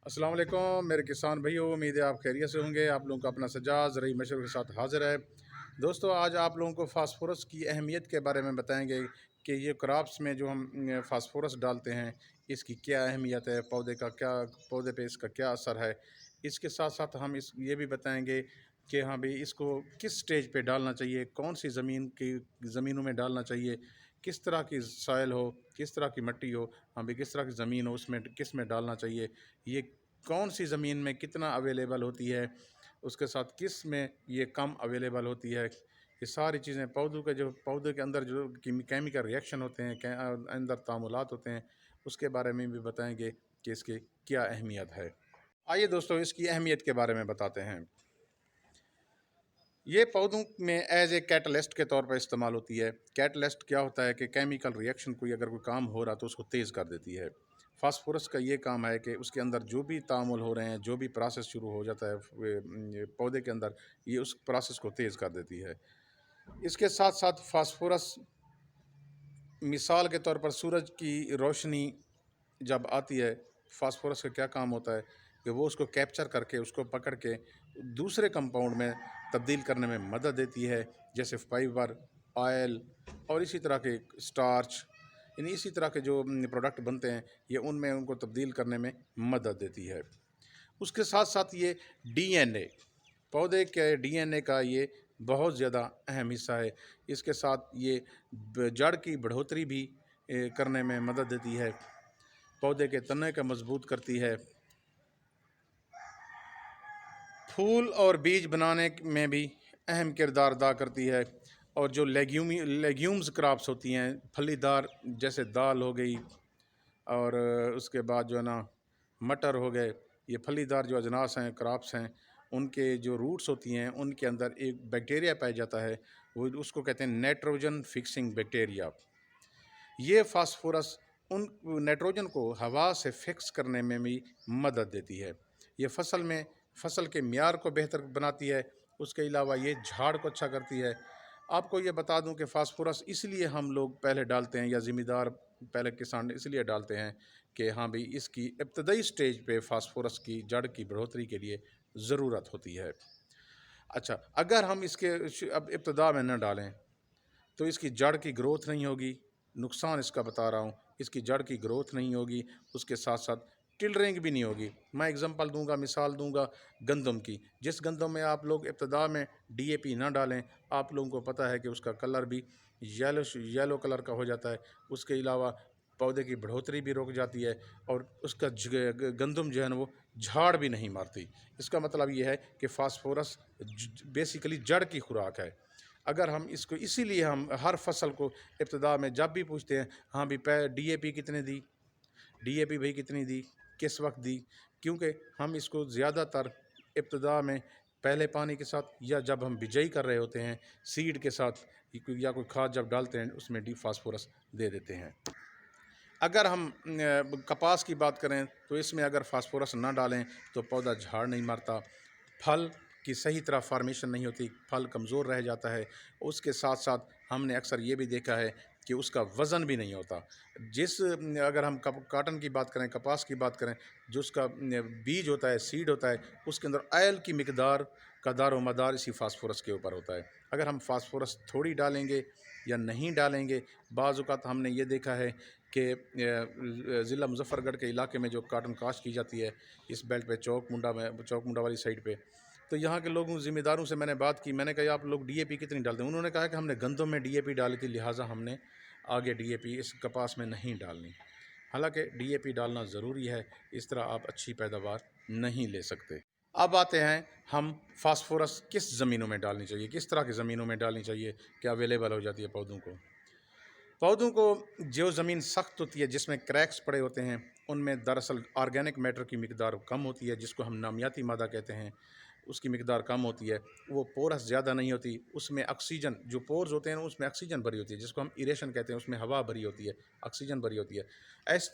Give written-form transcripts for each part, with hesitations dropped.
अस्सलाम वालेकुम मेरे किसान भाइयों, उम्मीद है आप खैरियत से होंगे। आप लोगों का अपना सज्जाद ज़रूरी मशवरे के साथ हाज़िर है। दोस्तों, आज आप लोगों को फास्फोरस की अहमियत के बारे में बताएंगे कि ये क्रॉप्स में जो हम फास्फोरस डालते हैं, इसकी क्या अहमियत है, पौधे पे इसका क्या असर है। इसके साथ साथ हम ये भी बताएंगे कि हाँ भाई, इसको किस स्टेज पे डालना चाहिए, कौन सी ज़मीनों में डालना चाहिए, किस तरह की सॉइल हो, किस तरह की मिट्टी हो, हाँ भाई किस तरह की ज़मीन हो, उसमें किस में डालना चाहिए, ये कौन सी ज़मीन में कितना अवेलेबल होती है, उसके साथ किस में ये कम अवेलेबल होती है। ये सारी चीज़ें पौधे के अंदर जो केमिकल रिएक्शन होते हैं, अंदर तामुलात होते हैं, उसके बारे में भी बताएंगे कि इसकी क्या अहमियत है। आइए दोस्तों, इसकी अहमियत के बारे में बताते हैं। ये पौधों में एज ए कैटलिस्ट के तौर पर इस्तेमाल होती है। कैटलिस्ट क्या होता है कि केमिकल रिएक्शन अगर कोई काम हो रहा तो उसको तेज़ कर देती है। फास्फोरस का ये काम है कि उसके अंदर जो भी तामुल हो रहे हैं, जो भी प्रोसेस शुरू हो जाता है ये पौधे के अंदर, ये उस प्रोसेस को तेज़ कर देती है। इसके साथ साथ फास्फोरस, मिसाल के तौर पर सूरज की रोशनी जब आती है, फास्फोरस का क्या काम होता है कि वो उसको कैप्चर करके, उसको पकड़ के दूसरे कंपाउंड में तब्दील करने में मदद देती है, जैसे फाइबर, ऑयल और इसी तरह के स्टार्च, यानी इसी तरह के जो प्रोडक्ट बनते हैं, ये उनमें उनको तब्दील करने में मदद देती है। उसके साथ साथ ये डीएनए, पौधे के डीएनए का ये बहुत ज़्यादा अहम हिस्सा है। इसके साथ ये जड़ की बढ़ोतरी भी करने में मदद देती है, पौधे के तने को मजबूत करती है, फूल और बीज बनाने में भी अहम किरदार अदा करती है। और जो लेग्यूम्स क्रॉप्स होती हैं, फलीदार, जैसे दाल हो गई, और उसके बाद जो है ना मटर हो गए, ये फलीदार जो अजनास हैं, क्रॉप्स हैं, उनके जो रूट्स होती हैं, उनके अंदर एक बैक्टीरिया पाया जाता है, वो उसको कहते हैं नाइट्रोजन फिक्सिंग बैक्टीरिया। ये फास्फोरस उन नाइट्रोजन को हवा से फिक्स करने में भी मदद देती है। ये फसल के मियार को बेहतर बनाती है। उसके अलावा ये झाड़ को अच्छा करती है। आपको ये बता दूं कि फास्फोरस इसलिए हम लोग पहले डालते हैं, या ज़िम्मेदार पहले किसान इसलिए डालते हैं कि हाँ भाई, इसकी इब्तदाई स्टेज पे फास्फोरस की जड़ की बढ़ोतरी के लिए ज़रूरत होती है। अच्छा, अगर हम इसके अब इब्तदा में न डालें तो इसकी जड़ की ग्रोथ नहीं होगी। नुकसान इसका बता रहा हूँ, इसकी जड़ की ग्रोथ नहीं होगी, उसके साथ साथ टिलरिंग भी नहीं होगी। मैं एग्जांपल दूंगा, मिसाल दूंगा गंदम की। जिस गंदम में आप लोग इब्तदा में डीएपी ना डालें, आप लोगों को पता है कि उसका कलर भी येलो कलर का हो जाता है। उसके अलावा पौधे की बढ़ोतरी भी रुक जाती है, और उसका गंदम जो है ना, वो झाड़ भी नहीं मारती। इसका मतलब ये है कि फास्फोरस बेसिकली जड़ की खुराक है। अगर हम इसको, इसीलिए हम हर फसल को इब्तदा में जब भी पूछते हैं, हाँ भी डीएपी कितने दी, डीएपी भाई कितनी दी, किस वक्त दी, क्योंकि हम इसको ज़्यादातर इब्तदा में पहले पानी के साथ, या जब हम बिजाई कर रहे होते हैं सीड के साथ, या कोई खाद जब डालते हैं उसमें डी फास्फोरस दे देते हैं। अगर हम कपास की बात करें तो इसमें अगर फास्फोरस ना डालें तो पौधा झाड़ नहीं मारता, फल की सही तरह फार्मेशन नहीं होती, फल कमज़ोर रह जाता है। उसके साथ साथ हमने अक्सर ये भी देखा है कि उसका वज़न भी नहीं होता। अगर हम काटन की बात करें, कपास की बात करें, जो उसका बीज होता है, सीड होता है, उसके अंदर ऑयल की मिकदार का दारोमदार इसी फास्फोरस के ऊपर होता है। अगर हम फास्फोरस थोड़ी डालेंगे या नहीं डालेंगे, बाज़ औक़ात हमने ये देखा है कि ज़िला मुज़फ़्फ़रगढ़ के इलाके में जो काटन काश्त की जाती है, इस बेल्ट पे चौक मुंडा वाली साइड पे, तो यहाँ के लोगों ज़िम्मेदारों से मैंने बात की। मैंने कहा, आप लोग डीएपी कितनी डालते हैं? उन्होंने कहा कि हमने गंदम में डीएपी डाली थी, लिहाजा हमने आगे डीएपी इस कपास में नहीं डालनी। हालांकि डीएपी डालना ज़रूरी है, इस तरह आप अच्छी पैदावार नहीं ले सकते। अब आते हैं हम फास्फोरस किस ज़मीनों में डालनी चाहिए, किस तरह की ज़मीनों में डालनी चाहिए कि अवेलेबल हो जाती है पौधों को। जो ज़मीन सख्त होती है, जिसमें क्रैक्स पड़े होते हैं, उनमें दरअसल ऑर्गेनिक मैटर की मिकदार कम होती है, जिसको हम नामियाती मादा कहते हैं, उसकी मिकदार कम होती है। वो पोरस ज़्यादा नहीं होती, उसमें ऑक्सीजन, जो पोर्स होते हैं उसमें ऑक्सीजन भरी होती है, जिसको हम इरेशन कहते हैं, उसमें हवा भरी होती है, ऑक्सीजन भरी होती है।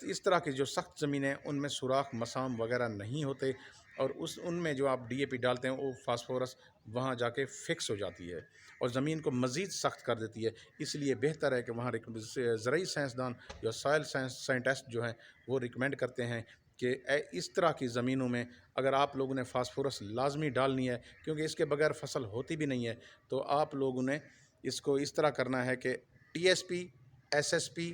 इस तरह की जो सख्त ज़मीनें, उनमें सुराख, मसाम वगैरह नहीं होते, और उनमें जो आप डीएपी डालते हैं, वो फास्फोरस वहाँ जाके फिक्स हो जाती है और ज़मीन को मज़ीद सख्त कर देती है। इसलिए बेहतर है कि वहाँ ज़रई साइंसदान या सॉइल साइंटिस्ट जो हैं, वो रिकमेंड करते हैं کہ اس طرح کی زمینوں میں اگر آپ لوگوں نے فاسفورس لازمی ڈالنی ہے، کیونکہ اس کے بغیر فصل ہوتی بھی نہیں ہے، تو آپ لوگوں نے اس کو اس طرح کرنا ہے کہ T S P, S S P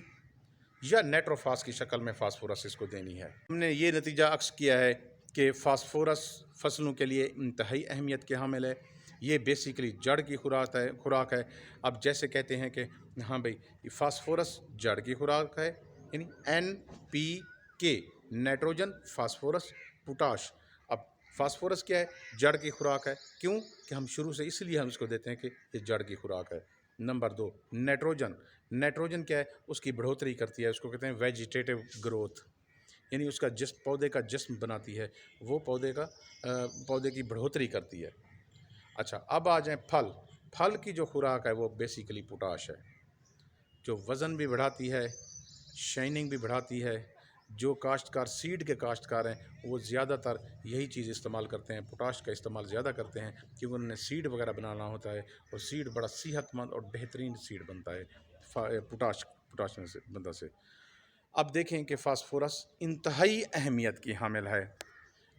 یا نیٹروفاس کی شکل میں فاسفورس اس کو دینی ہے۔ ہم نے یہ نتیجہ عکس کیا ہے کہ فاسفورس فصلوں کے لیے انتہائی اہمیت کے حامل ہے۔ یہ بیسیکلی جڑ کی خوراک ہے۔ اب جیسے کہتے ہیں کہ ہاں بھائی فاسفورس جڑ کی خوراک ہے، یعنی این پی کے، نائٹروجن، فاسفورس، پوٹاش۔ اب فاسفورس کیا ہے؟ جڑ کی خوراک ہے۔ کیوں کہ ہم شروع سے اس لیے ہم اس کو دیتے ہیں کہ یہ جڑ کی خوراک ہے۔ Number 2 nitrogen. نائٹروجن کیا ہے؟ اس کی بڑھوتری کرتی ہے، اس کو کہتے ہیں ویجیٹیٹو گروتھ، یعنی اس کا پودے کا جسم بناتی ہے، وہ پودے کی بڑھوتری کرتی ہے۔ اچھا، اب آ جائیں پھل کی جو خوراک ہے وہ بیسیکلی پوٹاش ہے، جو وزن بھی بڑھاتی ہے، شائننگ بھی بڑھاتی ہے۔ جو کاشتکار سیڈ کے کاشتکار ہیں وہ زیادہ تر یہی چیز استعمال کرتے ہیں، پوٹاش کا استعمال زیادہ کرتے ہیں، کیونکہ انہوں نے سیڈ وغیرہ بنانا ہوتا ہے، اور سیڈ بڑا صحت مند اور بہترین سیڈ بنتا ہے پوٹاش بندہ سے۔ اب دیکھیں کہ فاسفورس انتہائی اہمیت کی حامل ہے۔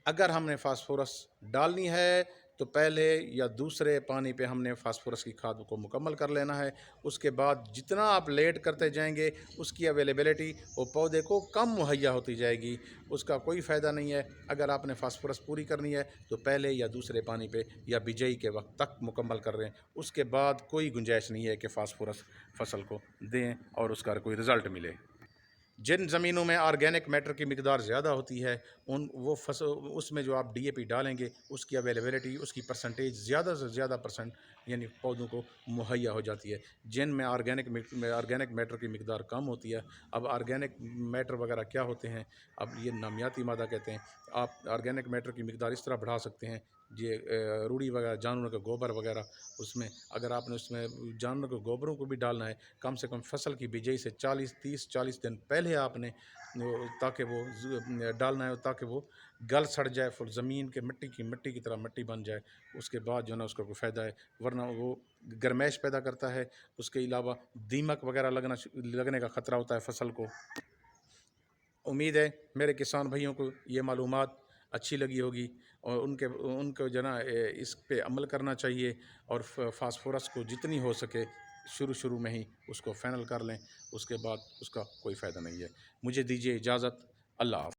اگر ہم نے فاسفورس ڈالنی ہے تو پہلے یا دوسرے پانی پہ ہم نے فاسفورس کی کھاد کو مکمل کر لینا ہے۔ اس کے بعد جتنا آپ لیٹ کرتے جائیں گے اس کی اویلیبلٹی وہ پودے کو کم مہیا ہوتی جائے گی، اس کا کوئی فائدہ نہیں ہے۔ اگر آپ نے فاسفورس پوری کرنی ہے تو پہلے یا دوسرے پانی پہ یا بجائی کے وقت تک مکمل کر رہے ہیں، اس کے بعد کوئی گنجائش نہیں ہے کہ فاسفورس فصل کو دیں اور اس کا کوئی رزلٹ ملے۔ جن زمینوں میں آرگینک میٹر کی مقدار زیادہ ہوتی ہے اس میں جو آپ ڈی اے پی ڈالیں گے اس کی اویلیبلٹی، اس کی پرسنٹیج زیادہ سے زیادہ یعنی پودوں کو مہیا ہو جاتی ہے۔ جن میں آرگینک میٹر کی مقدار کم ہوتی ہے، اب آرگینک میٹر وغیرہ کیا ہوتے ہیں؟ اب یہ نامیاتی مادہ کہتے ہیں۔ آپ آرگینک میٹر کی مقدار اس طرح بڑھا سکتے ہیں، یہ روڑی وغیرہ، جانوروں کا گوبر وغیرہ، اس میں اگر آپ نے اس میں جانوروں کے گوبروں کو بھی ڈالنا ہے، کم سے کم فصل کی بجائی سے 40 دن پہلے آپ نے تاکہ وہ ڈالنا ہے، تاکہ وہ گل سڑ جائے، پھر زمین کے مٹی کی طرح مٹی بن جائے۔ اس کے بعد جو ہے نا اس کا کوئی فائدہ ہے، ورنہ وہ گرمائش پیدا کرتا ہے۔ اس کے علاوہ دیمک وغیرہ لگنے کا خطرہ ہوتا ہے فصل کو۔ امید ہے میرے کسان بھائیوں کو یہ معلومات اچھی لگی ہوگی، اور ان کو جو ہے نا اس پہ عمل کرنا چاہیے، اور فاسفورس کو جتنی ہو سکے شروع میں ہی اس کو فائنل کر لیں، اس کے بعد اس کا کوئی فائدہ نہیں ہے۔ مجھے دیجیے اجازت، اللہ حافظ۔